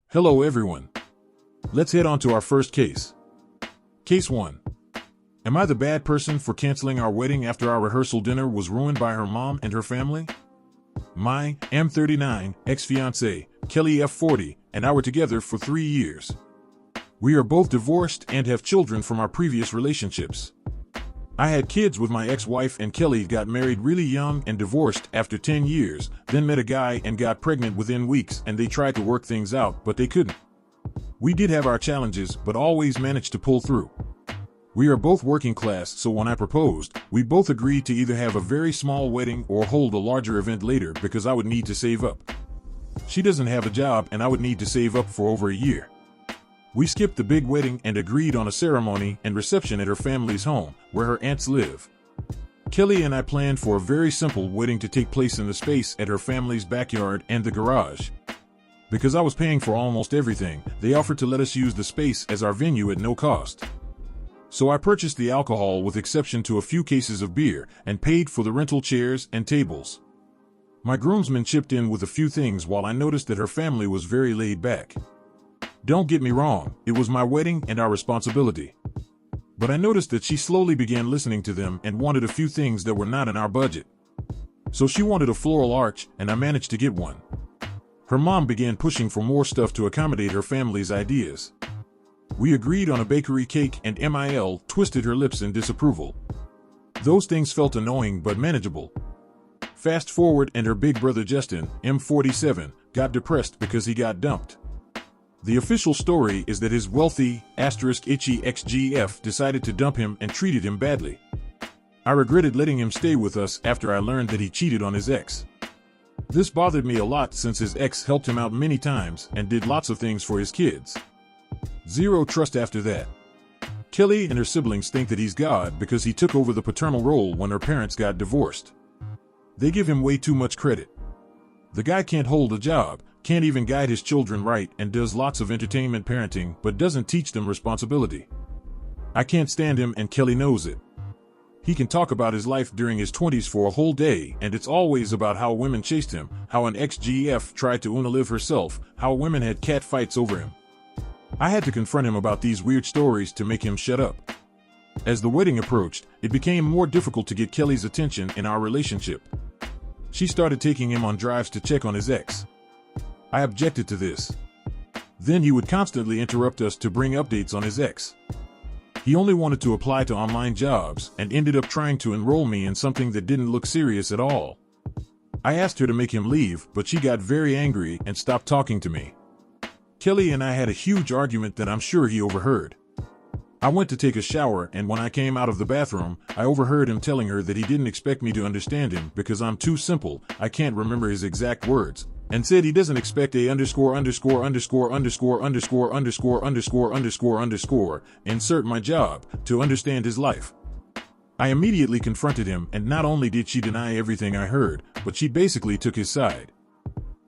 Hello everyone. Let's head on to our first case. Case 1. Am I the bad person for canceling our wedding after our rehearsal dinner was ruined by her mom and her family? My M39 ex-fiancée, Kelly F40, and I were together for 3 years. We are both divorced and have children from our previous relationships. I had kids with my ex-wife, and Kelly got married really young and divorced after 10 years, then met a guy and got pregnant within weeks, and they tried to work things out, but they couldn't. We did have our challenges, but always managed to pull through. We are both working class, so when I proposed, we both agreed to either have a very small wedding or hold a larger event later because I would need to save up. She doesn't have a job and I would need to save up for over a year. We skipped the big wedding and agreed on a ceremony and reception at her family's home, where her aunts live. Kelly and I planned for a very simple wedding to take place in the space at her family's backyard and the garage. Because I was paying for almost everything, they offered to let us use the space as our venue at no cost. So I purchased the alcohol with exception to a few cases of beer and paid for the rental chairs and tables. My groomsmen chipped in with a few things while I noticed that her family was very laid back. Don't get me wrong, it was my wedding and our responsibility. But I noticed that she slowly began listening to them and wanted a few things that were not in our budget. So she wanted a floral arch, and I managed to get one. Her mom began pushing for more stuff to accommodate her family's ideas. We agreed on a bakery cake, and Mil twisted her lips in disapproval. Those things felt annoying but manageable. Fast forward, and her big brother Justin, M47, got depressed because he got dumped. The official story is that his wealthy, itchy ex-GF decided to dump him and treated him badly. I regretted letting him stay with us after I learned that he cheated on his ex. This bothered me a lot since his ex helped him out many times and did lots of things for his kids. Zero trust after that. Kelly and her siblings think that he's God because he took over the paternal role when her parents got divorced. They give him way too much credit. The guy can't hold a job, can't even guide his children right, and does lots of entertainment parenting but doesn't teach them responsibility. I can't stand him, and Kelly knows it. He can talk about his life during his 20s for a whole day, and it's always about how women chased him, how an ex-GF tried to live herself, how women had cat fights over him. I had to confront him about these weird stories to make him shut up. As the wedding approached, it became more difficult to get Kelly's attention in our relationship. She started taking him on drives to check on his ex. I objected to this. Then he would constantly interrupt us to bring updates on his ex. He only wanted to apply to online jobs and ended up trying to enroll me in something that didn't look serious at all. I asked her to make him leave, but she got very angry and stopped talking to me. Kelly and I had a huge argument that I'm sure he overheard. I went to take a shower, and when I came out of the bathroom, I overheard him telling her that he didn't expect me to understand him because I'm too simple, I can't remember his exact words, and said he doesn't expect insert my job to understand his life. I immediately confronted him, and not only did she deny everything I heard, but she basically took his side.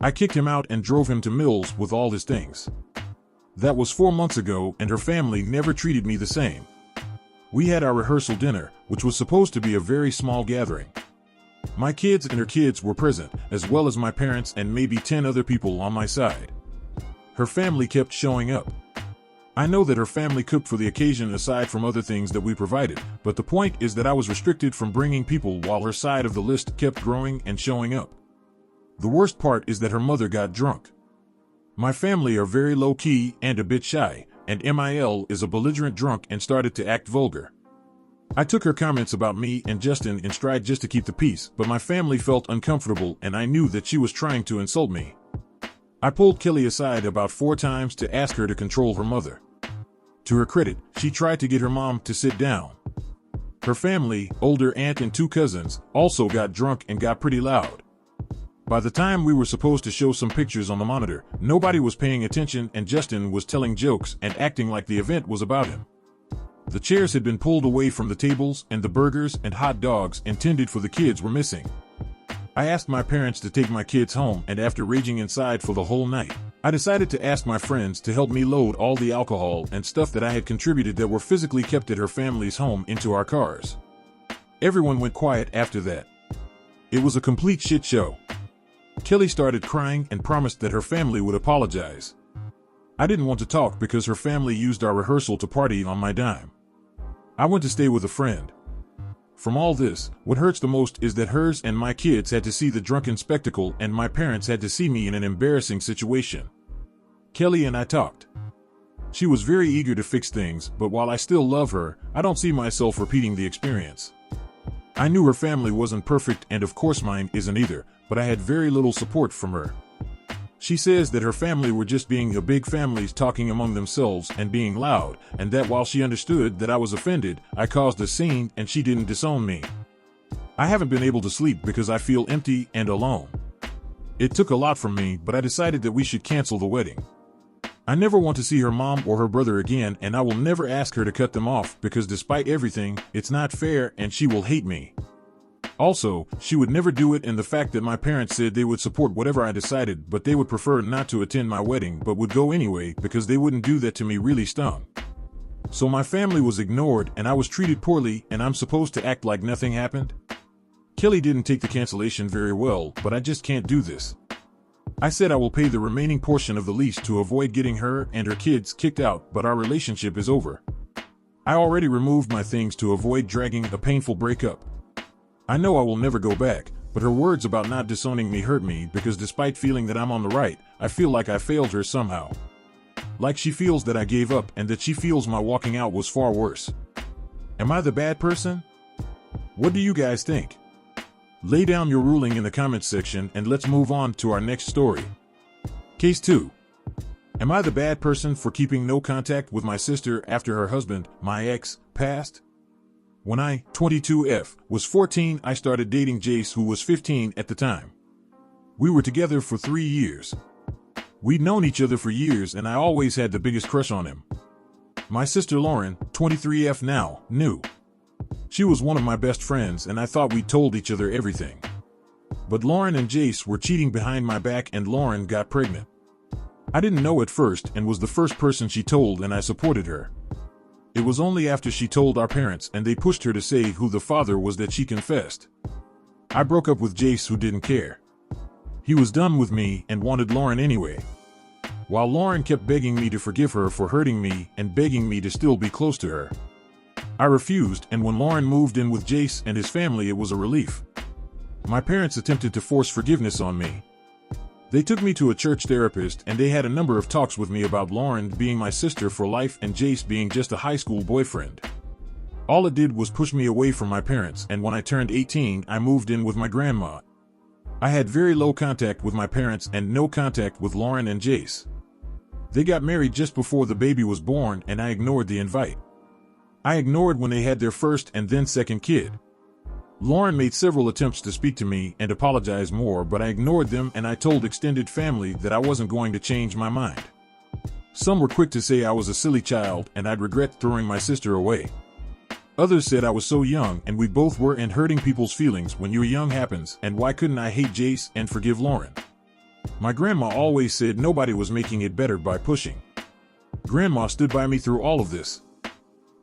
I kicked him out and drove him to Mills with all his things. That was 4 months ago, and her family never treated me the same. We had our rehearsal dinner, which was supposed to be a very small gathering. My kids and her kids were present, as well as my parents and maybe 10 other people on my side. Her family kept showing up. I know that her family cooked for the occasion aside from other things that we provided, but the point is that I was restricted from bringing people while her side of the list kept growing and showing up. The worst part is that her mother got drunk. My family are very low-key and a bit shy, and Mil is a belligerent drunk and started to act vulgar. I took her comments about me and Justin in stride just to keep the peace, but my family felt uncomfortable and I knew that she was trying to insult me. I pulled Kelly aside about 4 times to ask her to control her mother. To her credit, she tried to get her mom to sit down. Her family, older aunt and 2 cousins, also got drunk and got pretty loud. By the time we were supposed to show some pictures on the monitor, nobody was paying attention and Justin was telling jokes and acting like the event was about him. The chairs had been pulled away from the tables and the burgers and hot dogs intended for the kids were missing. I asked my parents to take my kids home, and after raging inside for the whole night, I decided to ask my friends to help me load all the alcohol and stuff that I had contributed that were physically kept at her family's home into our cars. Everyone went quiet after that. It was a complete shit show. Kelly started crying and promised that her family would apologize. I didn't want to talk because her family used our rehearsal to party on my dime. I went to stay with a friend. From all this, what hurts the most is that hers and my kids had to see the drunken spectacle and my parents had to see me in an embarrassing situation. Kelly and I talked. She was very eager to fix things, but while I still love her, I don't see myself repeating the experience. I knew her family wasn't perfect and of course mine isn't either, but I had very little support from her. She says that her family were just being a big families talking among themselves and being loud, and that while she understood that I was offended, I caused a scene and she didn't disown me. I haven't been able to sleep because I feel empty and alone. It took a lot from me, but I decided that we should cancel the wedding. I never want to see her mom or her brother again, and I will never ask her to cut them off because despite everything, it's not fair and she will hate me. Also, she would never do it, and the fact that my parents said they would support whatever I decided, but they would prefer not to attend my wedding but would go anyway because they wouldn't do that to me really stung. So my family was ignored and I was treated poorly, and I'm supposed to act like nothing happened? Kelly didn't take the cancellation very well, but I just can't do this. I said I will pay the remaining portion of the lease to avoid getting her and her kids kicked out, but our relationship is over. I already removed my things to avoid dragging a painful breakup. I know I will never go back, but her words about not disowning me hurt me because despite feeling that I'm on the right, I feel like I failed her somehow. Like she feels that I gave up and that she feels my walking out was far worse. Am I the bad person? What do you guys think? Lay down your ruling in the comments section and let's move on to our next story. Case 2. Am I the bad person for keeping no contact with my sister after her husband, my ex, passed? When I, 22F, was 14, I started dating Jace, who was 15 at the time. We were together for 3 years. We'd known each other for years and I always had the biggest crush on him. My sister Lauren, 23F now, knew. She was one of my best friends and I thought we told each other everything. But Lauren and Jace were cheating behind my back and Lauren got pregnant. I didn't know at first and was the first person she told, and I supported her. It was only after she told our parents and they pushed her to say who the father was that she confessed. I broke up with Jace, who didn't care. He was done with me and wanted Lauren anyway. While Lauren kept begging me to forgive her for hurting me and begging me to still be close to her. I refused, and when Lauren moved in with Jace and his family, it was a relief. My parents attempted to force forgiveness on me. They took me to a church therapist and they had a number of talks with me about Lauren being my sister for life and Jace being just a high school boyfriend. All it did was push me away from my parents, and when I turned 18, I moved in with my grandma. I had very low contact with my parents and no contact with Lauren and Jace. They got married just before the baby was born and I ignored the invite. I ignored when they had their first and then second kid. Lauren made several attempts to speak to me and apologize more, but I ignored them and I told extended family that I wasn't going to change my mind. Some were quick to say I was a silly child and I'd regret throwing my sister away. Others said I was so young and we both were, and hurting people's feelings when you're young happens, and why couldn't I hate Jace and forgive Lauren? My grandma always said nobody was making it better by pushing. Grandma stood by me through all of this.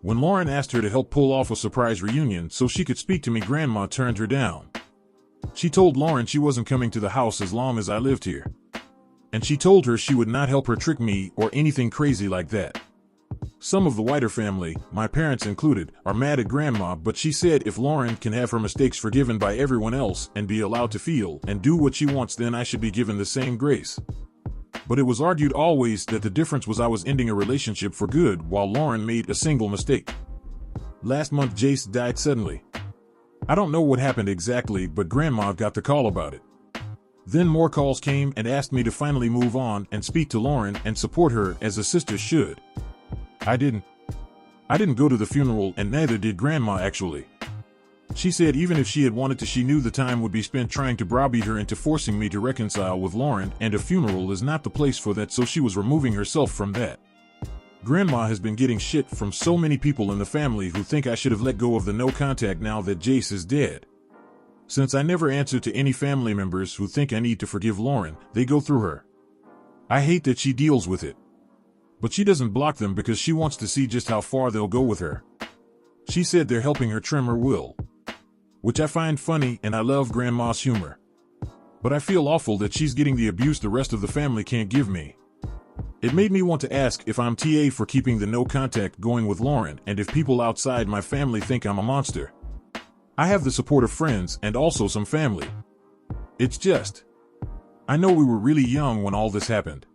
When Lauren asked her to help pull off a surprise reunion so she could speak to me, Grandma turned her down. She told Lauren she wasn't coming to the house as long as I lived here. And she told her she would not help her trick me or anything crazy like that. Some of the wider family, my parents included, are mad at Grandma, but she said if Lauren can have her mistakes forgiven by everyone else and be allowed to feel and do what she wants, then I should be given the same grace. But it was argued always that the difference was I was ending a relationship for good while Lauren made a single mistake. Last month Jace died suddenly. I don't know what happened exactly, but Grandma got the call about it. Then more calls came and asked me to finally move on and speak to Lauren and support her as a sister should. I didn't go to the funeral, and neither did Grandma actually. She said even if she had wanted to, she knew the time would be spent trying to browbeat her into forcing me to reconcile with Lauren, and a funeral is not the place for that, so she was removing herself from that. Grandma has been getting shit from so many people in the family who think I should have let go of the no contact now that Jace is dead. Since I never answer to any family members who think I need to forgive Lauren, they go through her. I hate that she deals with it. But she doesn't block them because she wants to see just how far they'll go with her. She said they're helping her trim her will. Which I find funny, and I love Grandma's humor. But I feel awful that she's getting the abuse the rest of the family can't give me. It made me want to ask if I'm TA for keeping the no contact going with Lauren and if people outside my family think I'm a monster. I have the support of friends and also some family. It's just, I know we were really young when all this happened.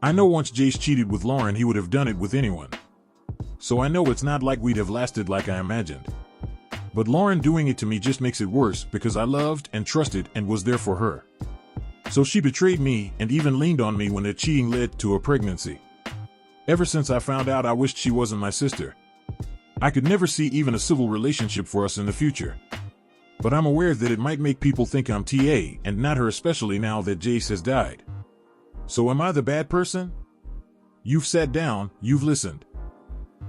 I know once Jace cheated with Lauren, he would have done it with anyone. So I know it's not like we'd have lasted like I imagined. But Lauren doing it to me just makes it worse because I loved and trusted and was there for her. So she betrayed me and even leaned on me when the cheating led to a pregnancy. Ever since I found out, I wished she wasn't my sister. I could never see even a civil relationship for us in the future. But I'm aware that it might make people think I'm TA and not her, especially now that Jace has died. So am I the bad person? You've sat down, you've listened.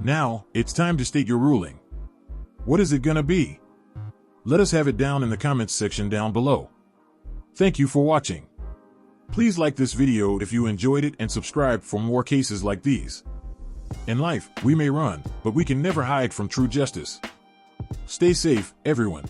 Now, it's time to state your ruling. What is it gonna be? Let us have it down in the comments section down below. Thank you for watching. Please like this video if you enjoyed it and subscribe for more cases like these. In life, we may run, but we can never hide from true justice. Stay safe, everyone.